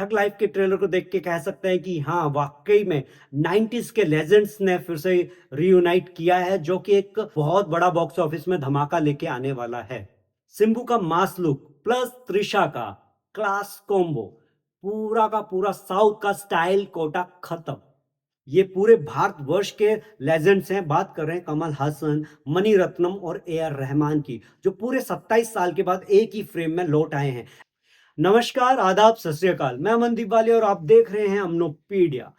Thug life के trailer को देख के कह सकते हैं कि हाँ, वाकई में 90s के लेजेंड्स ने फिर से रियूनाइट किया है, जो कि एक बहुत बड़ा बॉक्स ऑफिस में धमाका लेके आने वाला है। सिंबू का मास लुक प्लस त्रिशा का क्लास कॉम्बो, पूरा का पूरा साउथ का स्टाइल कोटा खत्म। ये पूरे भारतवर्ष के लेजेंड्स हैं। बात कर रहे हैं कमल हासन, मनी रत्नम और ए आर रहमान की, जो पूरे 27 साल के बाद एक ही फ्रेम में लौट आए हैं। नमस्कार, आदाब, सत श्री अकाल। मैं अमनदीप वाले और आप देख रहे हैं अमनोपीडिया।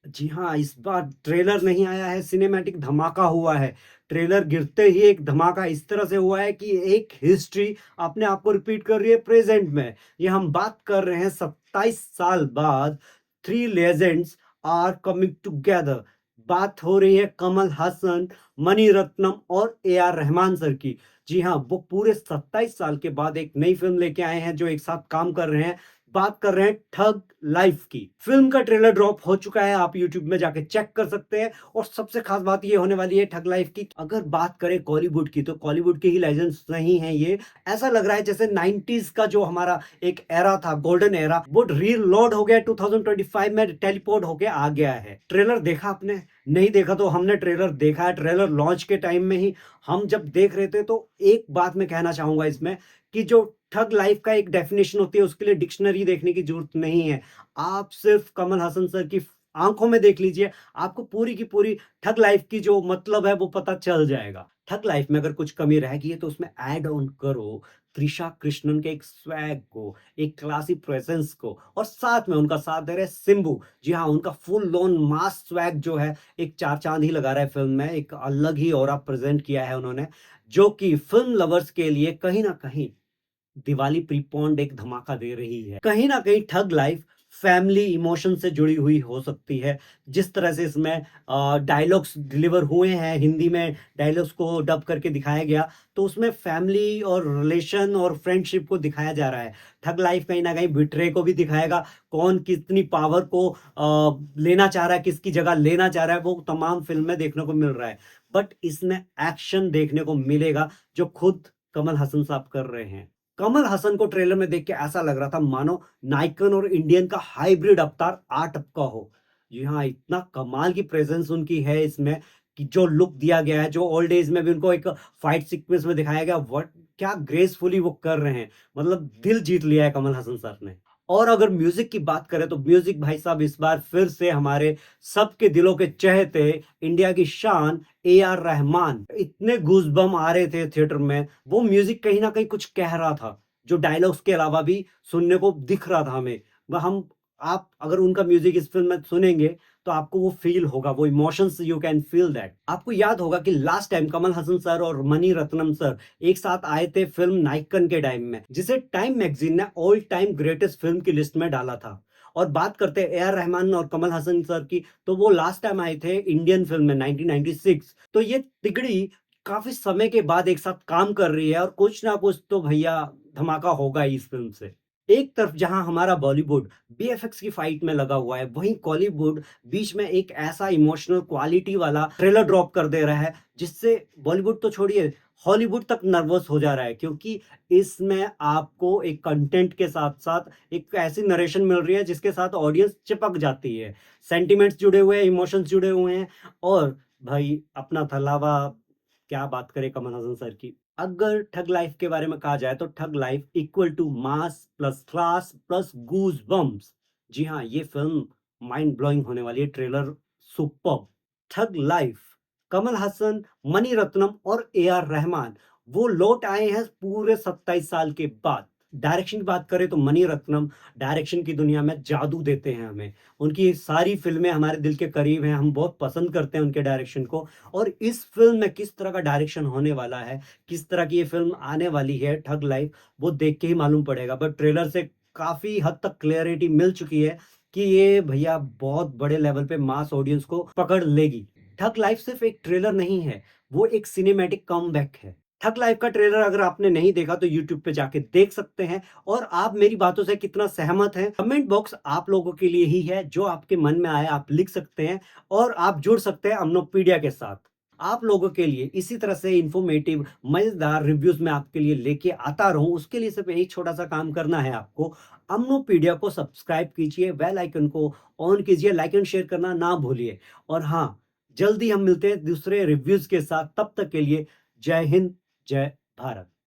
जी हाँ, इस बार ट्रेलर नहीं आया है, सिनेमैटिक धमाका हुआ है। ट्रेलर गिरते ही एक धमाका इस तरह से हुआ है कि एक हिस्ट्री अपने आप को रिपीट कर रही है प्रेजेंट में। ये हम बात कर रहे हैं 27 साल बाद three legends are coming together. बात हो रही है कमल हासन, मनी रत्नम और ए आर रहमान सर की। जी हाँ, वो पूरे 27 साल के बाद एक नई फिल्म लेके आए हैं, जो एक साथ काम कर रहे हैं। बात कर रहे हैं ठग लाइफ की। फिल्म का ट्रेलर ड्रॉप हो चुका है, आप यूट्यूब में जाके चेक कर सकते हैं। और सबसे खास बात ये होने वाली है ठग लाइफ की, अगर बात करें कॉलीवुड की, तो कॉलीवुड के ही लेजेंड्स नहीं हैं ये। ऐसा लग रहा है जैसे 90s का जो हमारा एक एरा था, गोल्डन एरा, वो रीलोड हो गया, 2025 में टेलीपोर्ट होके आ गया है। ट्रेलर देखा आपने? नहीं देखा तो हमने ट्रेलर देखा है। ट्रेलर लॉन्च के टाइम में ही हम जब देख रहे थे, तो एक बात मैं कहना चाहूंगा इसमें, कि जो ठग लाइफ का एक डेफिनेशन होती है, उसके लिए डिक्शनरी देखने की जरूरत नहीं है। आप सिर्फ कमल हासन सर की आंखों में देख लीजिए, आपको पूरी की पूरी ठग लाइफ की जो मतलब है वो पता चल जाएगा। ठग लाइफ में अगर कुछ कमी रह गई है तो उसमें ऐड ऑन करो त्रिशा कृष्णन के एक स्वैग को, एक क्लासी प्रेजेंस को, और साथ में उनका साथ दे रहे सिंबू। जी हाँ, उनका फुल लोन मास स्वैग जो है, एक चार चांद ही लगा रहा है फिल्म में। एक अलग ही ऑरा प्रेजेंट किया है उन्होंने, जो कि फिल्म लवर्स के लिए कहीं ना कहीं दिवाली प्रीपोन्ड एक धमाका दे रही है। कहीं ना कहीं ठग लाइफ फैमिली इमोशन से जुड़ी हुई हो सकती है। जिस तरह से इसमें डायलॉग्स डिलीवर हुए हैं, हिंदी में डायलॉग्स को डब करके दिखाया गया, तो उसमें फैमिली और रिलेशन और फ्रेंडशिप को दिखाया जा रहा है। ठग लाइफ कहीं ना कहीं बिट्रे को भी दिखाएगा, कौन कितनी पावर को लेना चाह रहा है, किसकी जगह लेना चाह रहा है, वो तमाम फिल्म में देखने को मिल रहा है। बट इसमें एक्शन देखने को मिलेगा, जो खुद कमल हसन साहब कर रहे हैं। कमल हसन को ट्रेलर में देख के ऐसा लग रहा था मानो नाइकन और इंडियन का हाइब्रिड अवतार आ टपका हो। जी हाँ, इतना कमाल की प्रेजेंस उनकी है इसमें, कि जो लुक दिया गया है, जो ओल्ड एज में भी उनको एक फाइट सीक्वेंस में दिखाया गया, वट क्या ग्रेसफुली वो कर रहे हैं। मतलब दिल जीत लिया है कमल हसन सर ने। और अगर म्यूजिक की बात करें, तो म्यूजिक भाई साहब इस बार फिर से हमारे सबके दिलों के चहेते, इंडिया की शान ए आर रहमान। इतने गूजबम आ रहे थे थिएटर में, वो म्यूजिक कहीं ना कहीं कुछ कह रहा था, जो डायलॉग्स के अलावा भी सुनने को दिख रहा था हमें। हम आप अगर उनका म्यूजिक इस फिल्म में सुनेंगे, तो आपको वो फील होगा, वो emotions you can feel that. आपको याद होगा कि last time Kamal Haasan sir और मनी रत्नम सर एक साथ आए थे फिल्म नायकन के टाइम में, जिसे टाइम मैगजीन ने ऑल टाइम ग्रेटेस्ट फिल्म की लिस्ट में डाला था। और बात करते हैं ए आर रहमान और कमल हसन सर की, तो वो लास्ट टाइम आए थे इंडियन फिल्म में 1996। तो ये तिगड़ी काफी समय के बाद एक साथ काम कर रही है, और कुछ ना कुछ तो भैया धमाका होगा ही इस फिल्म से। एक तरफ जहां हमारा बॉलीवुड बीएफएक्स की फाइट में लगा हुआ है, वहीं कॉलीवुड बीच में एक ऐसा इमोशनल क्वालिटी वाला ट्रेलर ड्रॉप कर दे रहा है, जिससे बॉलीवुड तो छोड़िए, हॉलीवुड तक नर्वस हो जा रहा है। क्योंकि इसमें आपको एक कंटेंट के साथ साथ एक ऐसी नरेशन मिल रही है जिसके साथ ऑडियंस चिपक जाती है। सेंटिमेंट्स जुड़े हुए हैं, इमोशंस जुड़े हुए हैं। और भाई अपना थलावा, क्या बात करें कमल हसन सर की। अगर ठग लाइफ के बारे में कहा जाए, तो thug life equal to mass plus class plus goosebumps. जी हाँ, ये फिल्म माइंड ब्लोइंग होने वाली है। Trailer super. Thug life, Kamal Haasan, Mani Ratnam और ए आर रहमान, वो लौट आए हैं पूरे 27 साल के बाद। डायरेक्शन की बात करें, तो मनी रत्नम डायरेक्शन की दुनिया में जादू देते हैं हमें। उनकी सारी फिल्में हमारे दिल के करीब हैं, हम बहुत पसंद करते हैं उनके डायरेक्शन को। और इस फिल्म में किस तरह का डायरेक्शन होने वाला है, किस तरह की ये फिल्म आने वाली है ठग लाइफ, वो देख के ही मालूम पड़ेगा। बट ट्रेलर से काफी हद तक क्लियरिटी मिल चुकी है कि ये भैया बहुत बड़े लेवल पे मास ऑडियंस को पकड़ लेगी। ठग लाइफ सिर्फ एक ट्रेलर नहीं है, वो एक सिनेमैटिक कमबैक है। ठग लाइफ का ट्रेलर अगर आपने नहीं देखा, तो यूट्यूब पे जाके देख सकते हैं। और आप मेरी बातों से कितना सहमत हैं, कमेंट बॉक्स आप लोगों के लिए ही है। जो आपके मन में आए आप लिख सकते हैं, और आप जुड़ सकते हैं अमनोपीडिया के साथ। आप लोगों के लिए इसी तरह से इन्फॉर्मेटिव, मज़ेदार रिव्यूज़ मैं आपके लिए लेके आता रहूँ, उसके लिए सिर्फ़ एक छोटा-सा काम करना है आपको। अम्नोपीडिया को सब्सक्राइब कीजिए, बेल आइकन को ऑन कीजिए, लाइक एंड शेयर करना ना भूलिए। और हाँ, जल्दी हम मिलते हैं दूसरे रिव्यूज़ के साथ, तब तक के लिए जय हिंद, जय भारत।